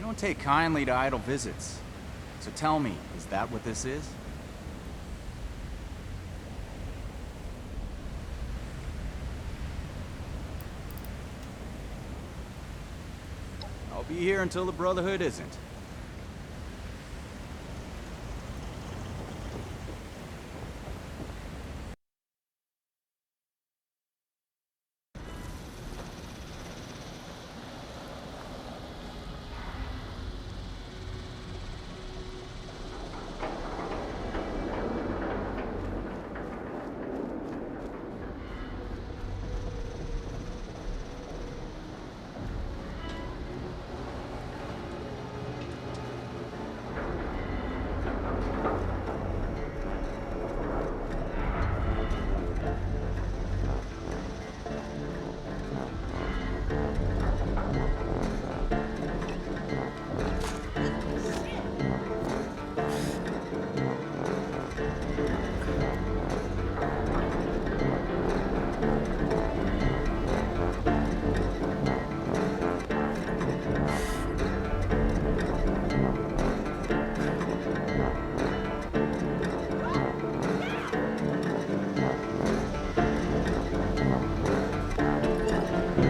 don't take kindly to idle visits. So tell me, is that what this is? I'll be here until the Brotherhood isn't.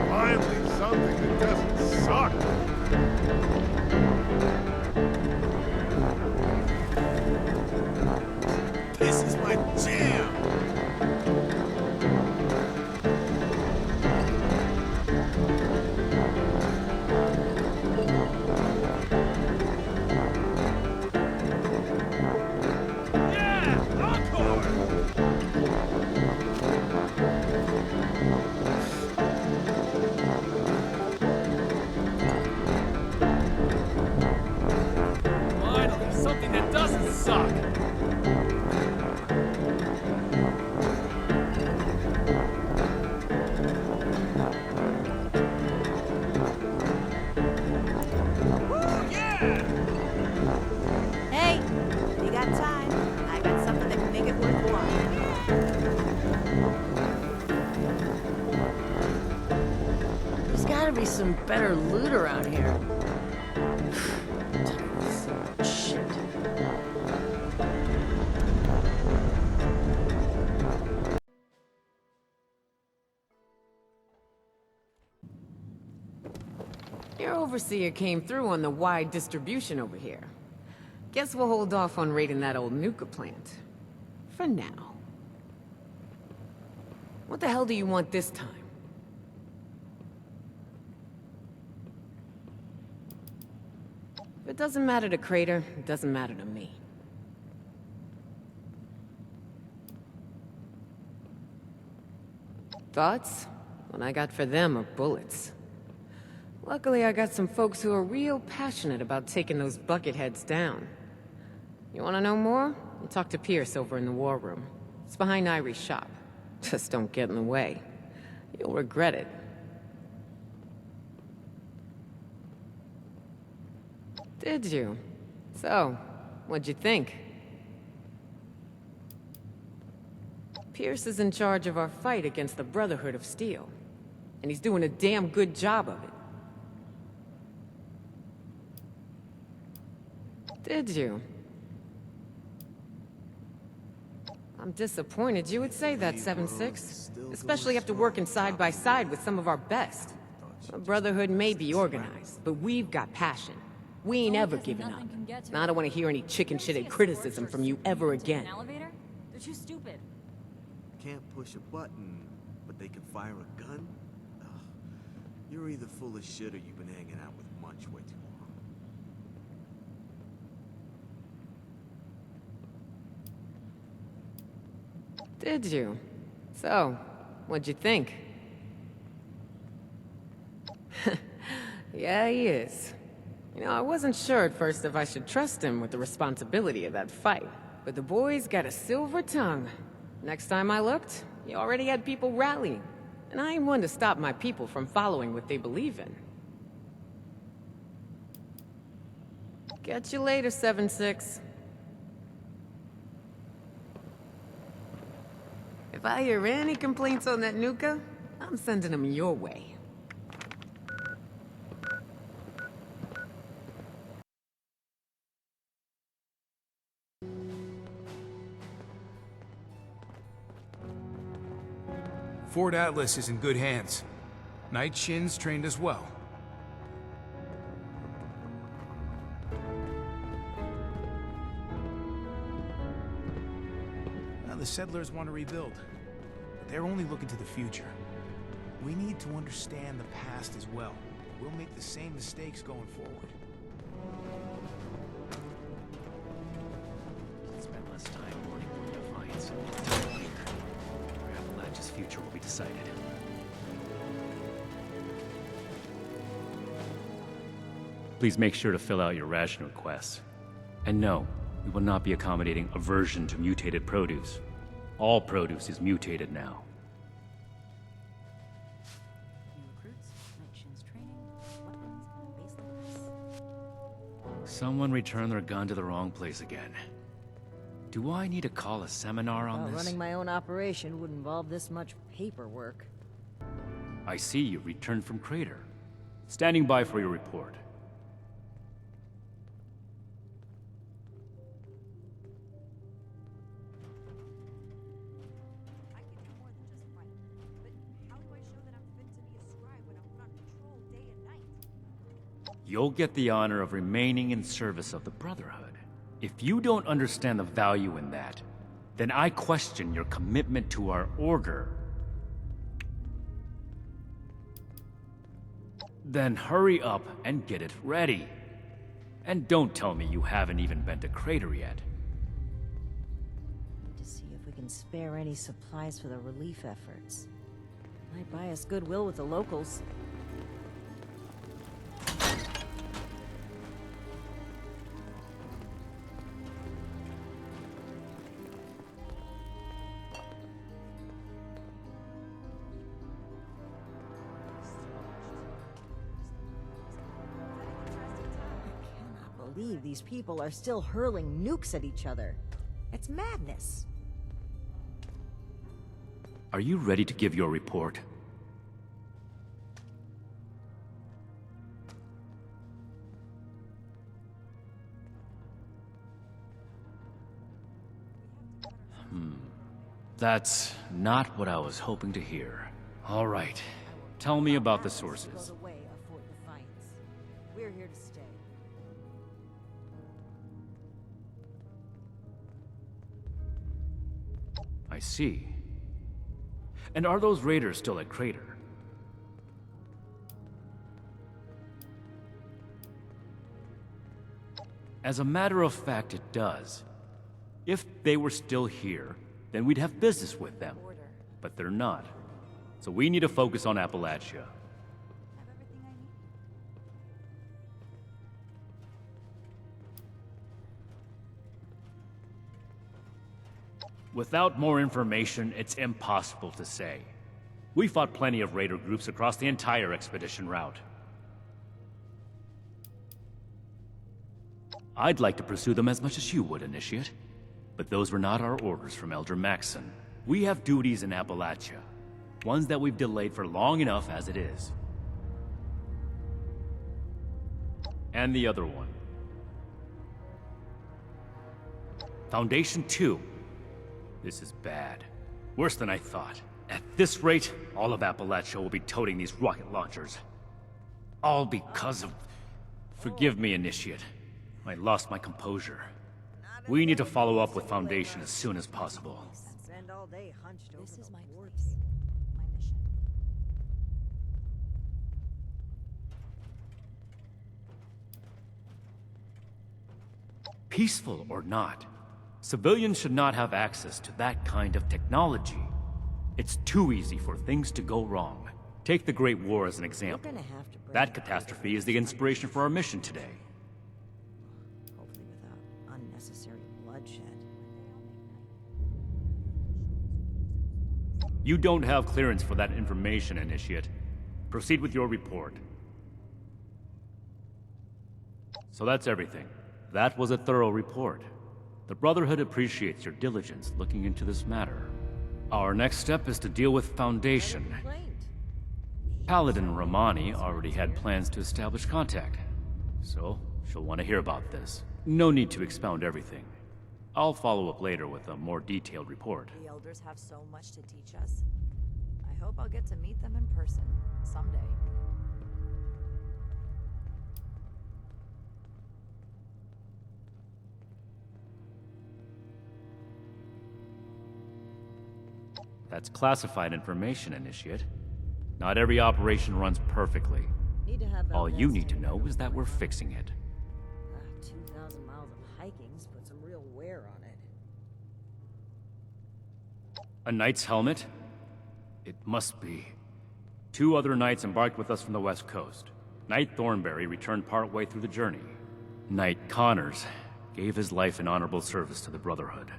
Finally, something that doesn't suck. This is my jam. Finally, something that doesn't suck! Hey, you got time? I got something that can make it worthwhile. There's gotta be some better loot around here. Shit. Your overseer came through on the wide distribution over here. Guess we'll hold off on raiding that old nuka plant. For now. What the hell do you want this time? If it doesn't matter to Crater, it doesn't matter to me. Thoughts? What I got for them are bullets. Luckily, I got some folks who are real passionate about taking those bucketheads down. You wanna know more? You talk to Pierce over in the war room. It's behind Irie's shop. Just don't get in the way. You'll regret it. Did you? So, what'd you think? Pierce is in charge of our fight against the Brotherhood of Steel. And he's doing a damn good job of it. Did you? I'm disappointed you would say that, 7-6. Especially after working side by side with some of our best. The Brotherhood may be organized, but we've got passion. We ain't ever giving up. And I don't want to hear any chicken-shitted criticism from you ever again. They're too stupid. Can't push a button, but they can fire a gun? Ugh. You're either full of shit or you've been hanging out with Munch way too long. Did you? So, what'd you think? Yeah, he is. You know, I wasn't sure at first if I should trust him with the responsibility of that fight. But the boy's got a silver tongue. Next time I looked, he already had people rallying. And I ain't one to stop my people from following what they believe in. Catch you later, 7-6. If I hear any complaints on that nuka, I'm sending them your way. Fort Atlas is in good hands. Knight Shin's trained as well. Now the settlers want to rebuild, but they're only looking to the future. We need to understand the past as well. We'll make the same mistakes going forward. Spend less time mourning more defiance. Where Appalachia's future will be decided. Please make sure to fill out your ration requests. And no, we will not be accommodating aversion to mutated produce. All produce is mutated now. Someone returned their gun to the wrong place again. Do I need to call a seminar on this? Running my own operation would involve this much paperwork. I see you returned from Crater. Standing by for your report. You'll get the honor of remaining in service of the Brotherhood. If you don't understand the value in that, then I question your commitment to our order. Then hurry up and get it ready. And don't tell me you haven't even been to Crater yet. Need to see if we can spare any supplies for the relief efforts. Might buy us goodwill with the locals. These people are still hurling nukes at each other. It's madness. Are you ready to give your report? That's not what I was hoping to hear. All right. Tell me about the sources. We're here to stay. I see. And are those raiders still at Crater? As a matter of fact, it does. If they were still here, then we'd have business with them. But they're not. So we need to focus on Appalachia. Without more information, it's impossible to say. We fought plenty of raider groups across the entire expedition route. I'd like to pursue them as much as you would, Initiate. But those were not our orders from Elder Maxson. We have duties in Appalachia. Ones that we've delayed for long enough as it is. And the other one. Foundation 2. This is bad. Worse than I thought. At this rate, all of Appalachia will be toting these rocket launchers. All because of... Forgive me, Initiate. I lost my composure. We need to follow up with Foundation as soon as possible. Spend all day hunched over This is my war place. My mission. Peaceful or not, civilians should not have access to that kind of technology. It's too easy for things to go wrong. Take the Great War as an example. That catastrophe is the inspiration for our mission today. Hopefully without unnecessary bloodshed. You don't have clearance for that information, Initiate. Proceed with your report. So that's everything. That was a thorough report. The Brotherhood appreciates your diligence looking into this matter. Our next step is to deal with Foundation. Paladin Rahmani already had plans to establish contact, so she'll want to hear about this. No need to expound everything. I'll follow up later with a more detailed report. The elders have so much to teach us. I hope I'll get to meet them in person someday. That's classified information, Initiate. Not every operation runs perfectly. All you need to know is that we're fixing it. 2,000 miles of hiking's put some real wear on it. A knight's helmet? It must be. 2 other knights embarked with us from the west coast. Knight Thornberry returned partway through the journey. Knight Connors gave his life in honorable service to the Brotherhood.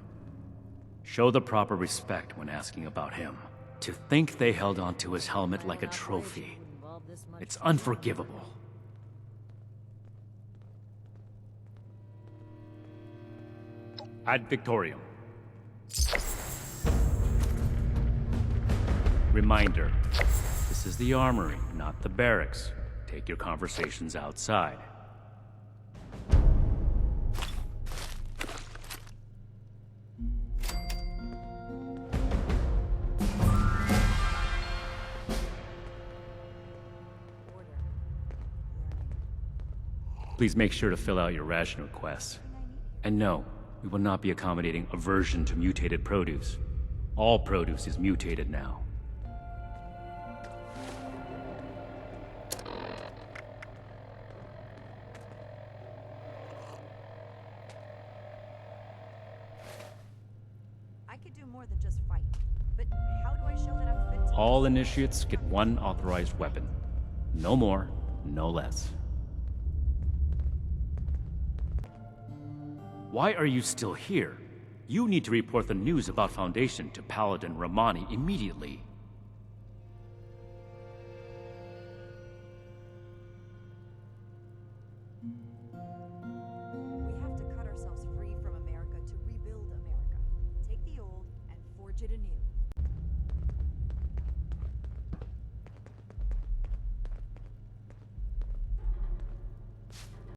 Show the proper respect when asking about him. To think they held onto his helmet like a trophy. It's unforgivable. Ad Victorium. Reminder, this is the armory, not the barracks. Take your conversations outside. Please make sure to fill out your ration requests. And no, we will not be accommodating aversion to mutated produce. All produce is mutated now. I could do more than just fight, but how do I show that I'm fit to... All initiates get 1 authorized weapon. No more, no less. Why are you still here? You need to report the news about Foundation to Paladin Rahmani immediately.